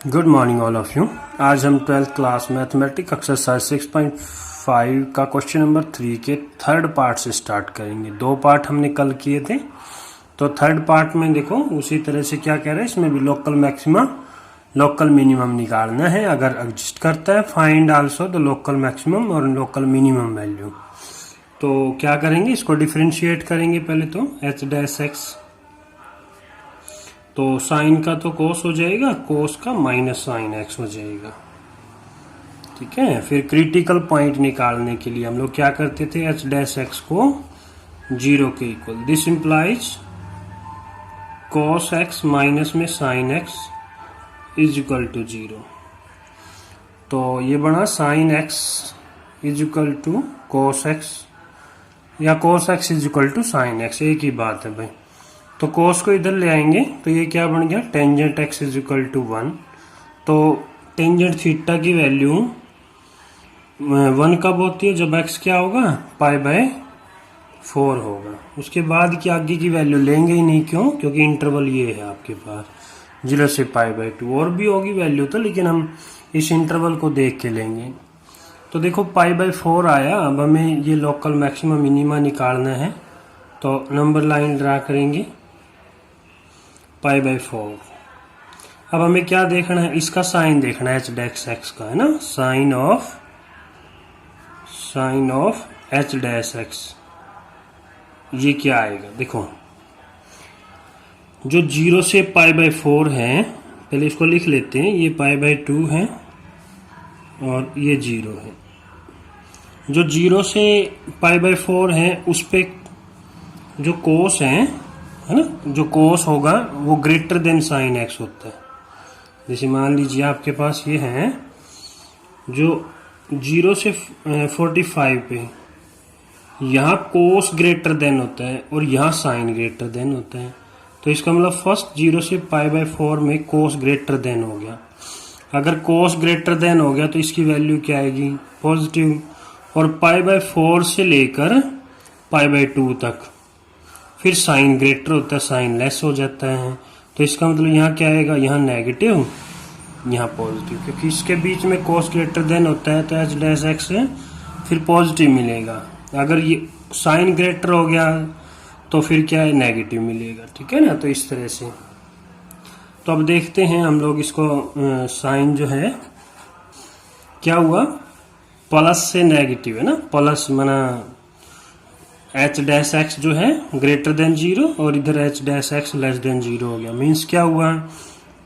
Good morning all of you. आज हम 12th class mathematics exercise 6.5 का क्वेश्चन नंबर 3 के थर्ड पार्ट से स्टार्ट करेंगे। 2 पार्ट हमने कल किए थे, तो थर्ड पार्ट में देखो उसी तरह से क्या कह रहे हैं, इसमें भी लोकल मैक्सिमा लोकल मिनिमम निकालना है। अगर एग्जिस्ट करता है find also the local maximum और लोकल मिनिमम वैल्यू। तो क्या करेंगे, इसको डिफ्रेंशिएट करेंगे। पहले तो एच डैश एक्स, तो साइन का तो कोस हो जाएगा, कोस का माइनस साइन एक्स हो जाएगा। ठीक है, फिर क्रिटिकल पॉइंट निकालने के लिए हम लोग क्या करते थे, एच डैश एक्स को 0 के equal. This implies cos x minus में sine x is equal to 0। तो ये बना sine x is equal to cos x, या cos x is equal to sine x, एक ही बात है भाई। तो कोस को इधर ले आएंगे तो ये क्या बन गया, tangent x is equal to 1। तो टेंजेंट थीटा की वैल्यू 1 कब होती है, जब एक्स क्या होगा, π/4 होगा। उसके बाद की आगे की वैल्यू लेंगे ही नहीं, क्यों, क्योंकि इंटरवल ये है आपके पास 0 से π/2। और भी होगी वैल्यू तो, लेकिन हम इस इंटरवल को देख के लेंगे। तो देखो π/4 आया। अब हमें ये लोकल मैक्सिमम मिनिमा निकालना है, तो नंबर लाइन ड्रा करेंगे π/4। अब हमें क्या देखना है, इसका साइन देखना है, एच डैश एक्स का, है ना, sign of h dash x. ये क्या आएगा, देखो जो 0 से π/4 है, पहले इसको लिख लेते हैं, ये π/2 है और ये 0 है। जो 0 से π/4 है उस पे जो कोस है ना, जो कोस होगा वो ग्रेटर देन साइन एक्स होता है। जैसे मान लीजिए आपके पास ये है, जो 0 से 45 पे यहाँ कोस ग्रेटर देन होता है और यहाँ साइन ग्रेटर देन होता है। तो इसका मतलब फर्स्ट 0 से π/4 में कोस ग्रेटर देन हो गया। अगर कोस ग्रेटर देन हो गया तो इसकी वैल्यू क्या आएगी, पॉजिटिव। और π/4 से लेकर π/2 तक फिर साइन ग्रेटर होता है, साइन लेस हो जाता है। तो इसका मतलब यहाँ क्या आएगा, यहाँ नेगेटिव, यहाँ पॉजिटिव, क्योंकि इसके बीच में कोस ग्रेटर देन होता है, तो एच डैश एक्स फिर पॉजिटिव मिलेगा। अगर ये साइन ग्रेटर हो गया तो फिर क्या है, नेगेटिव मिलेगा। ठीक है ना, तो इस तरह से। तो अब देखते हैं हम लोग इसको, साइन जो है क्या हुआ, प्लस से नेगेटिव है ना, प्लस माना एच डैश एक्स जो है ग्रेटर देन 0 और इधर h dash x less than 0 हो गया। मीन्स क्या हुआ,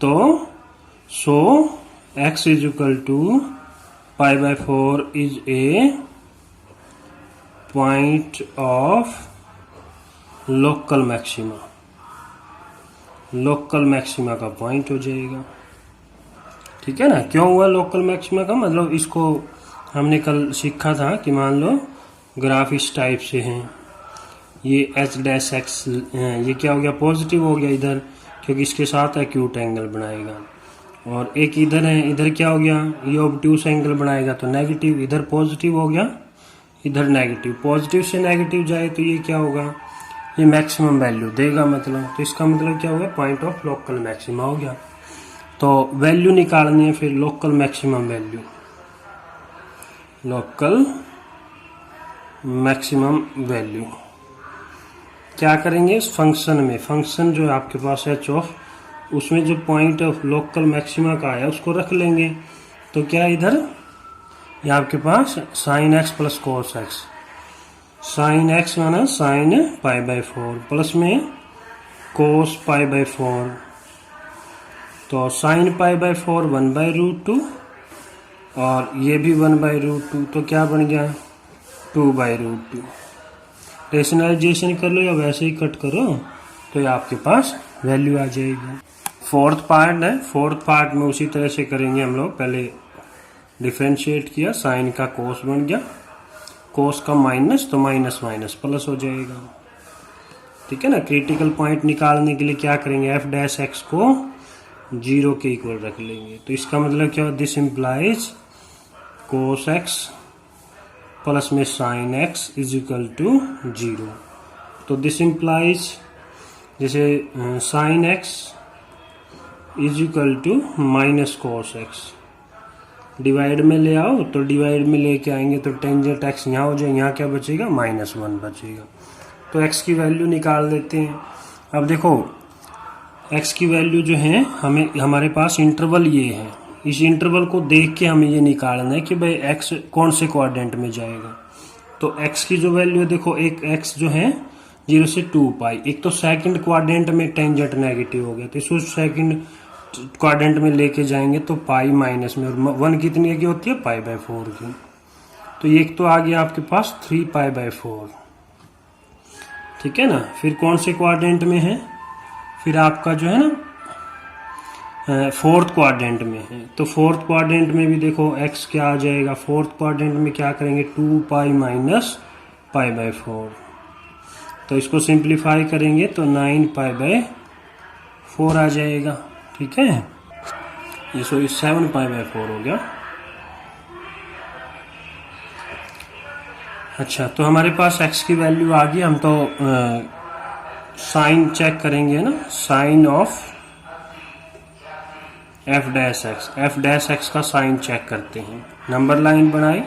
तो so x is equal to π/4 is a point of local maxima. Local maxima का पॉइंट हो जाएगा। ठीक है ना, क्यों हुआ लोकल मैक्सिमा का मतलब, इसको हमने कल सीखा था कि मान लो ग्राफ इस टाइप से है, ये एच डैश एक्स ये क्या हो गया, पॉजिटिव हो गया इधर, क्योंकि इसके साथ एक्यूट एंगल बनाएगा। और एक इधर है, इधर क्या हो गया, ये ऑब्ट्यूस एंगल बनाएगा, तो नेगेटिव। इधर पॉजिटिव हो गया, इधर नेगेटिव। पॉजिटिव से नेगेटिव जाए तो ये क्या होगा, ये मैक्सिमम वैल्यू देगा मतलब। तो इसका मतलब क्या होगा, पॉइंट ऑफ लोकल मैक्सिमा हो गया। तो वैल्यू निकालनी है फिर, local maximum value, local maximum value क्या करेंगे, इस फंक्शन में, फंक्शन जो है आपके पास एच ऑफ, उसमें जो पॉइंट ऑफ लोकल मैक्सिमा का आया उसको रख लेंगे। तो क्या इधर ये आपके पास sine x plus cos x, sine x माना साइन π/4 प्लस में कोस π/4। तो साइन π/4 1/√2 और ये भी 1/√2, तो क्या बन गया 2/√2। रेशनलाइजेशन कर लो या वैसे ही कट करो तो ये आपके पास वैल्यू आ जाएगी। फोर्थ पार्ट है, फोर्थ पार्ट में उसी तरह से करेंगे हम लोग। पहले डिफरेंशिएट किया, साइन का कोस बन गया, कोस का माइनस, तो माइनस माइनस प्लस हो जाएगा। ठीक है ना, क्रिटिकल पॉइंट निकालने के लिए क्या करेंगे, एफ डैश एक्स को 0 के इक्वल रख लेंगे। तो इसका मतलब क्या, this implies cos x plus में sine x is equal to 0। तो दिस इम्प्लाइज, जैसे sine x is equal to minus cos x. Divide में ले आओ तो डिवाइड में लेके आएंगे तो टेंजेंट एक्स यहाँ हो जाए, यहाँ क्या बचेगा -1 बचेगा। तो एक्स की वैल्यू निकाल देते हैं। अब देखो एक्स की वैल्यू जो है हमारे पास इंटरवल ये है, इस इंटरवल को देख के हमें ये निकालना है कि भाई एक्स कौन से क्वाड्रेंट में जाएगा। तो एक्स की जो वैल्यू है देखो, एक एक्स जो है 0 से 2 पाई, एक तो सेकंड क्वाड्रेंट में टेंजेंट नेगेटिव हो गया तो इसको सेकंड क्वाड्रेंट में लेके जाएंगे तो पाई माइनस में, और 1 कितनी की होती है π/4 की। तो एक तो आ गया आपके पास 3π/4, ठीक है ना। फिर कौन से क्वाड्रेंट में है, फिर आपका जो है ना फोर्थ क्वाड्रेंट में है। तो फोर्थ क्वाड्रेंट में भी देखो एक्स क्या आ जाएगा, फोर्थ क्वाड्रेंट में क्या करेंगे 2π माइनस π/4। तो इसको सिंप्लीफाई करेंगे तो 9π/4 आ जाएगा, ठीक है। ये सॉरी 7π/4 हो गया। अच्छा, तो हमारे पास x की वैल्यू आ गई। हम तो साइन चेक करेंगे ना, sign of f dash x का साइन चेक करते हैं। नंबर लाइन बनाई,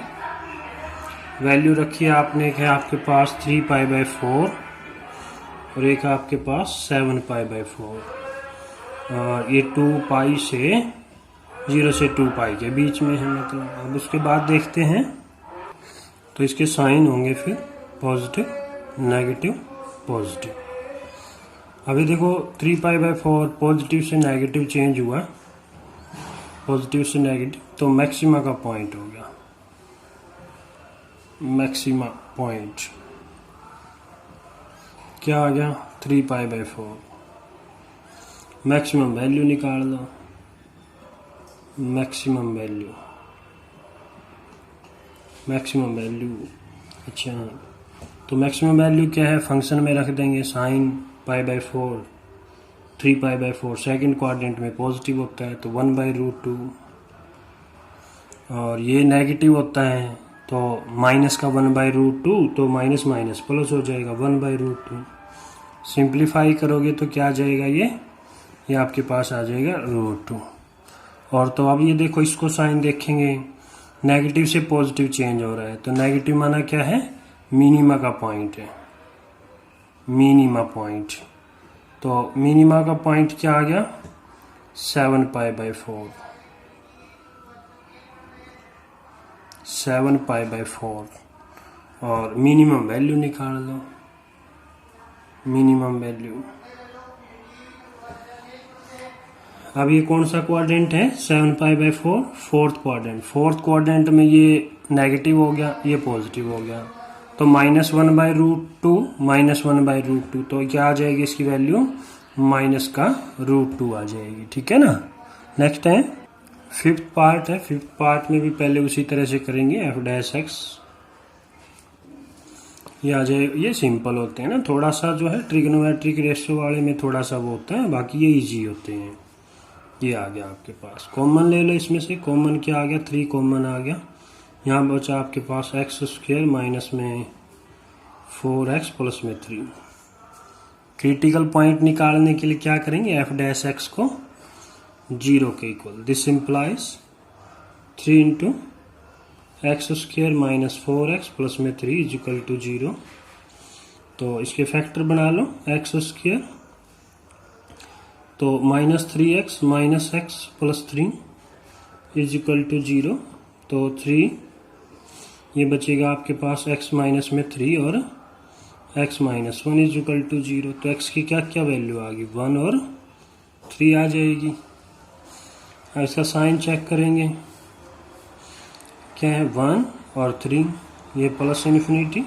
वैल्यू रखी आपने, एक है आपके पास 3π/4 और एक आपके पास 7π/4, और ये 2π से 0 से 2π के बीच में है मतलब। अब उसके बाद देखते हैं तो इसके साइन होंगे फिर पॉजिटिव, नेगेटिव, पॉजिटिव। अभी देखो 3π/4 पॉजिटिव से नेगेटिव चेंज हुआ, पॉजिटिव से नेगेटिव, तो मैक्सिमा का पॉइंट हो गया। मैक्सिमा पॉइंट क्या आ गया 3π/4। मैक्सिमम वैल्यू निकाल दो, मैक्सिमम वैल्यू, मैक्सिमम वैल्यू। अच्छा, तो मैक्सिमम वैल्यू क्या है, फंक्शन में रख देंगे साइन π/4, 3π/4 सेकंड क्वाड्रेंट में पॉजिटिव होता है तो 1/√2, और ये नेगेटिव होता है तो माइनस का 1/√2, तो माइनस माइनस प्लस हो जाएगा 1/√2। सिंप्लीफाई करोगे तो क्या आ जाएगा, ये आपके पास आ जाएगा √2। और तो अब ये देखो इसको साइन देखेंगे, नेगेटिव से पॉजिटिव चेंज हो रहा है, तो नेगेटिव माना क्या है, मिनिमा का पॉइंट है, मिनिमा पॉइंट। तो मिनिमा का पॉइंट क्या आ गया 7π/4, 7π/4। और मिनिमम वैल्यू निकाल लो, मिनिमम वैल्यू। अब ये कौन सा क्वाड्रेंट है 7π/4, फोर्थ क्वाड्रेंट। फोर्थ क्वाड्रेंट में ये नेगेटिव हो गया, ये पॉजिटिव हो गया, तो -1/√2, -1/√2, तो क्या आ जाएगी इसकी वैल्यू, माइनस का √2 आ जाएगी, ठीक है ना। नेक्स्ट है फिफ्थ पार्ट है। फिफ्थ पार्ट में भी पहले उसी तरह से करेंगे f डैश x, ये आ जाएगा। ये सिंपल होते हैं ना, थोड़ा सा जो है ट्रिग्नोमेट्रिक रेशियो वाले में थोड़ा सा वो होता है, बाकी ये इजी होते हैं। ये आ गया आपके पास, कॉमन ले लो इसमें से, कॉमन क्या आ गया 3 कॉमन आ गया। यहाँ बचा आपके पास x² माइनस में 4x प्लस में 3। क्रिटिकल पॉइंट निकालने के लिए क्या करेंगे, f डैश x को 0 के equal, this implies 3 × x² minus 4x plus में 3 इज इक्वल टू 0। तो इसके फैक्टर बना लो, x², तो -3x minus x plus 3 is equal to 0। तो 3 ये बचेगा आपके पास x माइनस में 3 और x minus 1 is equal to 0। तो x की क्या क्या वैल्यू आ गई, 1 और 3 आ जाएगी। अब इसका साइन चेक करेंगे, क्या है 1 और 3, ये प्लस इन्फिनिटी।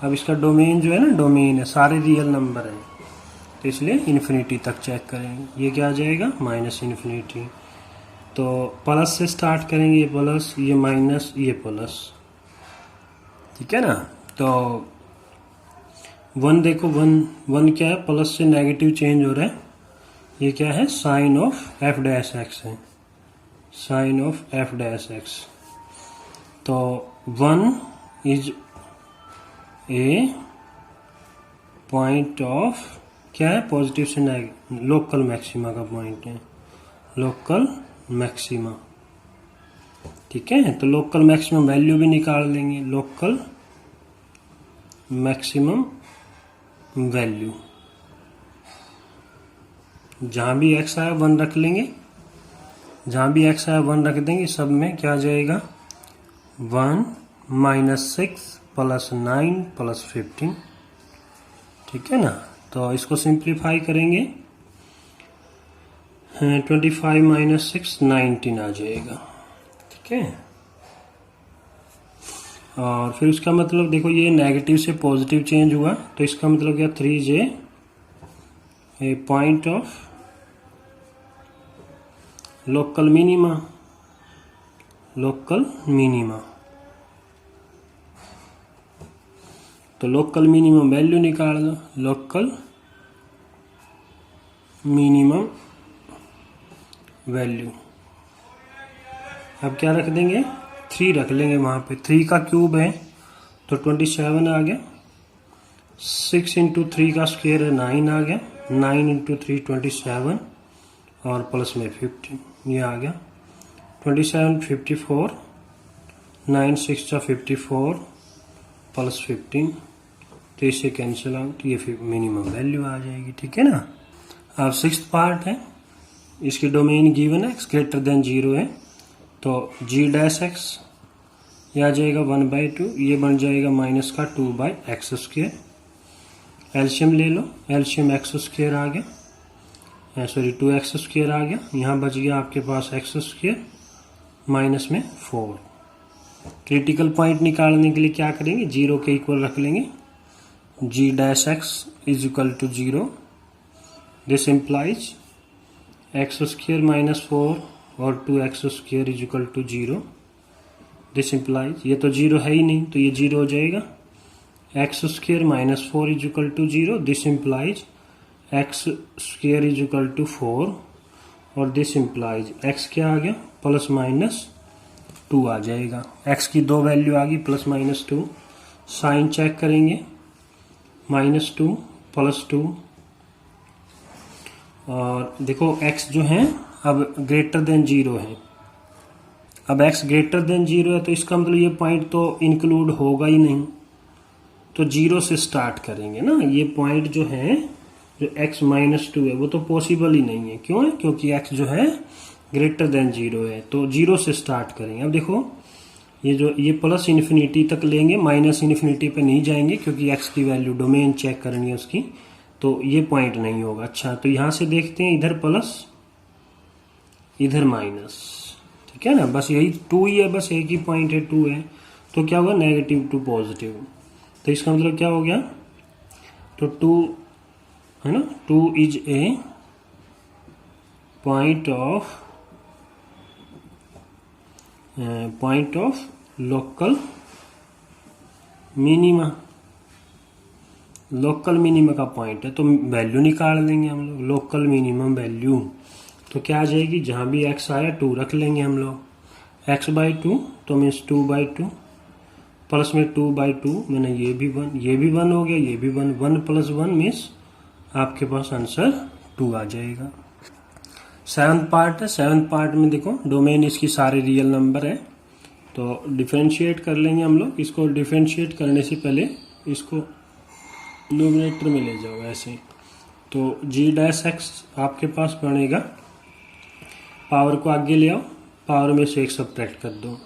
अब इसका डोमेन जो है ना, डोमेन है, सारे रियल नंबर हैं, तो इसलिए इन्फिनिटी तक चेक करेंगे। ये क्या आ जाएगा माइनस इन्फिनिटी। तो प्लस से स्टार्ट करेंगे, ये प्लस, ये माइनस, ये प्लस, ठीक है ना। तो 1 देखो, 1 क्या है, प्लस से नेगेटिव चेंज हो रहा है, ये क्या है sign of f dash x है, sign of f dash x। तो 1 इज ए पॉइंट ऑफ क्या है, पॉजिटिव से नेगेटिव, लोकल मैक्सिमा का पॉइंट है, लोकल मैक्सिमा। ठीक है, तो लोकल मैक्सिमम वैल्यू भी निकाल लेंगे। लोकल मैक्सिमम वैल्यू जहां भी x आया 1 रख लेंगे, जहां भी x आया 1 रख देंगे। सब में क्या आ जाएगा 1 -6 + 9 + 15। ठीक है ना, तो इसको सिंप्लीफाई करेंगे 25 - 6 19 आ जाएगा। ठीक है, और फिर उसका मतलब देखो ये नेगेटिव से पॉजिटिव चेंज हुआ, तो इसका मतलब क्या 3j A point of local minima. Local minima, तो लोकल मिनिमम वैल्यू निकाल दो। लोकल मिनिमम वैल्यू अब क्या रख देंगे 3 रख लेंगे वहां पे। 3 का क्यूब है तो 27 आ गया। 6 × 3 का स्क्वायर है 9 आ गया। 9 × 3 27 और प्लस में 15 ये आ गया। 27 54 9 6 × 54 + 15, तो इसे कैंसिल आउट, ये फिर मिनिमम वैल्यू आ जाएगी। ठीक है ना। अब 6th पार्ट है, इसकी डोमेन गिवन है x > 0 है, तो g' ये आ जाएगा 1/2, ये बन जाएगा माइनस का 2/x²। एलसीएम ले लो, एलसीएम x² आ गया, सॉरी 2x² आ गया। यहाँ बच गया आपके पास x² माइनस में 4। क्रिटिकल पॉइंट निकालने के लिए क्या करेंगे 0 के इक्वल रख लेंगे। g' = 0, दिस इम्प्लाइज x² - 4 और 2x² = 0। दिस इम्प्लाइज, ये तो 0 है ही नहीं तो ये 0 हो जाएगा। x² - 4 = 0, दिस इम्प्लाइज x² = 4 और दिस इम्प्लाइज x क्या आ गया ±2 आ जाएगा। x की 2 वैल्यू आ गई +-2। साइन चेक करेंगे -2 +2, और देखो x जो है अब > 0 है। अब x > 0 है तो इसका मतलब ये पॉइंट तो इंक्लूड होगा ही नहीं, तो 0 से स्टार्ट करेंगे ना। ये पॉइंट जो है जो x -2 है वो तो पॉसिबल ही नहीं है। क्यों है, क्योंकि x जो है > 0 है, तो 0 से स्टार्ट करेंगे। अब देखो ये प्लस इन्फिनिटी तक लेंगे, माइनस इन्फिनिटी पे नहीं जाएंगे क्योंकि x की वैल्यू डोमेन चेक करनी है उसकी, तो ये पॉइंट नहीं होगा। अच्छा, तो यहां से देखते हैं, इधर प्लस इधर माइनस। ठीक है ना, बस यही 2 ही है, बस एक ही पॉइंट है 2 है, तो क्या होगा -2 पॉजिटिव। तो इसका मतलब क्या हो गया, तो 2 है ना, 2 is a point of local minima. Local minima का पॉइंट है, तो वैल्यू निकाल लेंगे हम लोग, लोकल मिनिमम वैल्यू। तो क्या आ जाएगी, जहां भी x आया 2 रख लेंगे हम लोग। x/2 तो मीन्स 2/2 प्लस में 2/2 मैंने ये भी 1, ये भी 1 हो गया, ये भी 1, 1 + 1 मीन्स आपके पास आंसर 2 आ जाएगा। 7th पार्ट है, 7th पार्ट में देखो डोमेन इसकी सारे रियल नंबर है, तो डिफरेंशिएट कर लेंगे हम लोग। इसको डिफरेंशिएट करने से पहले इसको न्यूमरेटर में ले जाओ ऐसे, तो g' आपके पास बनेगा, पावर को आगे ले आओ, पावर में से 1 सब्ट्रैक्ट कर दो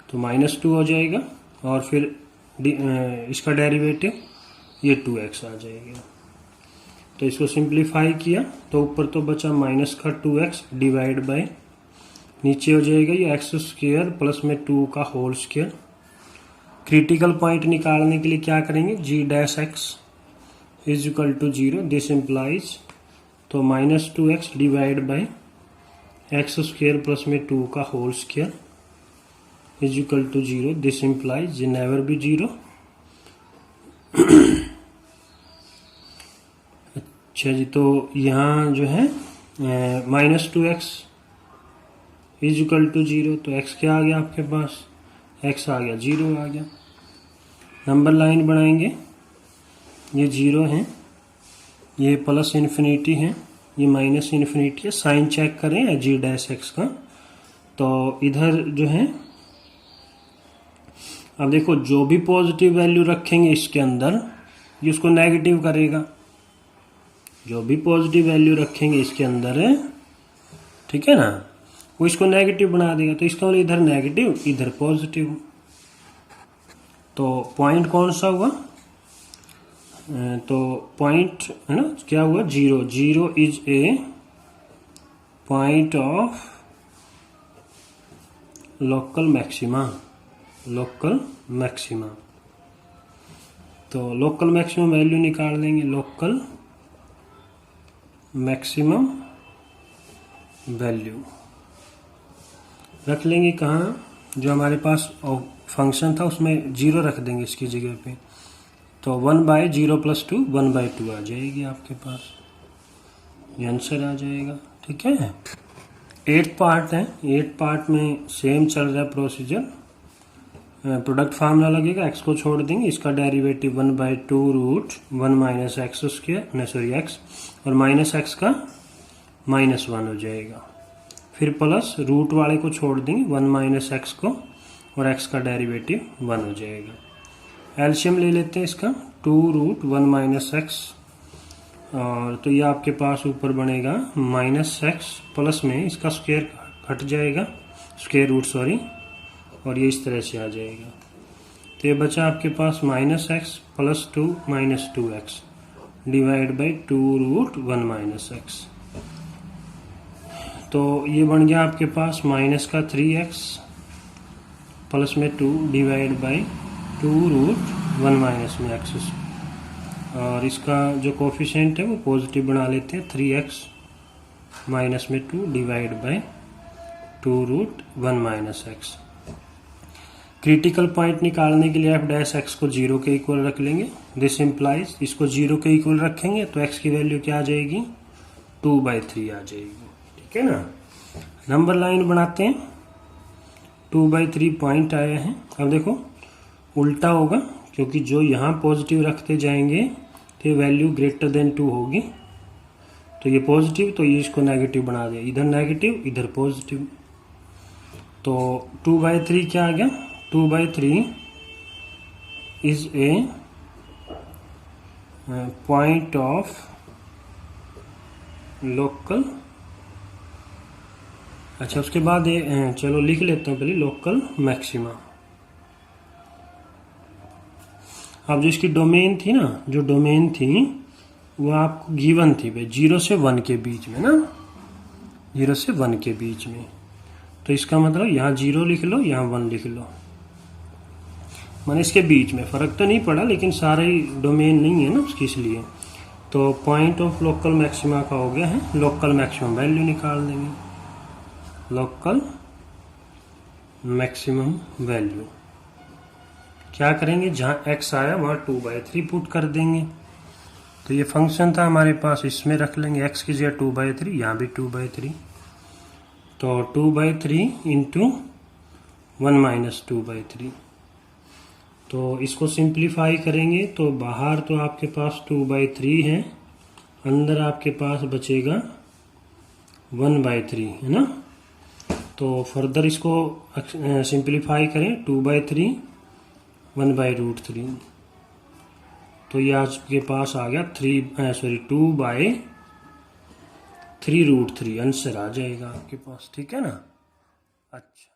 तो -2 हो जाएगा, और फिर इसका डेरिवेटिव ये 2x आ जाएगा। तो इसको सिंप्लीफाई किया तो ऊपर तो बचा माइनस का 2x डिवाइड बाय, नीचे हो जाएगा ये x² प्लस में 2 का होल स्क्वायर। क्रिटिकल पॉइंट निकालने के लिए क्या करेंगे, g' = 0, दिस इम्प्लाइज, तो -2x divide by x² plus में 2 का होल स्क्वायर = 0, दिस इम्प्लाइज ये नेवर बी 0। अच्छा जी, तो यहाँ जो है -2x = 0, तो x क्या आ गया आपके पास, x आ गया 0 आ गया। नंबर लाइन बनाएंगे, ये 0 है, ये प्लस इन्फिनिटी है, ये माइनस इन्फिनिटी है। साइन चेक करें जी डैश एक्स का, तो इधर जो है अब देखो जो भी पॉजिटिव वैल्यू रखेंगे इसके अंदर ये उसको नेगेटिव करेगा। जो भी पॉजिटिव वैल्यू रखेंगे इसके अंदर है, ठीक है ना, वो इसको नेगेटिव बना देगा। तो इसका मतलब इधर नेगेटिव इधर पॉजिटिव। तो पॉइंट कौन सा हुआ, तो पॉइंट है ना क्या हुआ, zero. Zero is a point of local maxima. Local maxima, तो लोकल मैक्सिमम वैल्यू निकाल लेंगे। लोकल मैक्सिमम वैल्यू रख लेंगे कहाँ, जो हमारे पास फंक्शन था उसमें जीरो रख देंगे इसकी जगह पे। तो 1/0 + 2 1/2 आ जाएगी आपके पास, ये आंसर आ जाएगा। ठीक है, 8th पार्ट है। 8th पार्ट में सेम चल रहा है प्रोसीजर। प्रोडक्ट फार्मूला लगेगा, एक्स को छोड़ देंगे, इसका derivative 1/2√1 - x square sorry x, और माइनस एक्स का -1 हो जाएगा। फिर प्लस रूट वाले को छोड़ देंगे 1 - x को, और x का डेरिवेटिव 1 हो जाएगा। एलसीएम ले लेते हैं इसका, 2√1 - x, और तो ये आपके पास ऊपर बनेगा -x, प्लस में इसका स्क्वायर हट जाएगा, स्क्वायर रूट सॉरी, और ये इस तरह से आ जाएगा। तो ये बचा आपके पास -x + 2 - 2x divide by 2√1 - x। तो ये बन गया आपके पास माइनस का 3x प्लस में 2 डिवाइड बाई 2√1 - x, और इसका जो कोफिशिएंट है वो पॉजिटिव बना लेते हैं, 3x माइनस में 2 divide by 2√1 - x। Critical point निकालने के लिए f' को 0 के इक्वल रख लेंगे। दिस इम्प्लाइज, इसको 0 के इक्वल रखेंगे तो x की वैल्यू क्या आ जाएगी, 2/3 आ जाएगी। ठीक है ना, नंबर लाइन बनाते हैं। 2/3 पॉइंट आए हैं। अब देखो उल्टा होगा, क्योंकि जो यहाँ पॉजिटिव रखते जाएंगे तो ये वैल्यू ग्रेटर देन 2 होगी। तो ये पॉजिटिव, तो ये इसको नेगेटिव बना दिया, इधर नेगेटिव इधर पॉजिटिव। तो 2/3 क्या आ गया, 2/3 is a point of local, अच्छा उसके बाद चलो लिख लेता हूँ पहले लोकल मैक्सिमा। अब जो इसकी डोमेन थी ना, जो डोमेन थी वो आपको गिवन थी भाई 0 से 1 के बीच में ना, 0 से 1 के बीच में। तो इसका मतलब यहाँ 0 लिख लो, यहाँ 1 लिख लो, माने इसके बीच में। फर्क तो नहीं पड़ा, लेकिन सारा ही डोमेन नहीं है ना उसकी, इसलिए। तो पॉइंट ऑफ लोकल मैक्सिमा का हो गया है, लोकल मैक्सिमम वैल्यू निकाल देंगे। लोकल मैक्सिमम वैल्यू क्या करेंगे, जहाँ x आया वहाँ 2/3 पुट कर देंगे। तो ये फंक्शन था हमारे पास, इसमें रख लेंगे x की जगह 2/3, यहाँ भी 2/3। तो 2/3 इंटू 1 - 2/3। तो इसको सिंप्लीफाई करेंगे तो बाहर तो आपके पास 2/3 है, अंदर आपके पास बचेगा 1/3 है ना। तो फर्दर इसको सिंप्लीफाई करें, 2/3 1/√3। तो ये आपके पास आ गया 2/3√3 आंसर आ जाएगा आपके पास। ठीक है ना, अच्छा।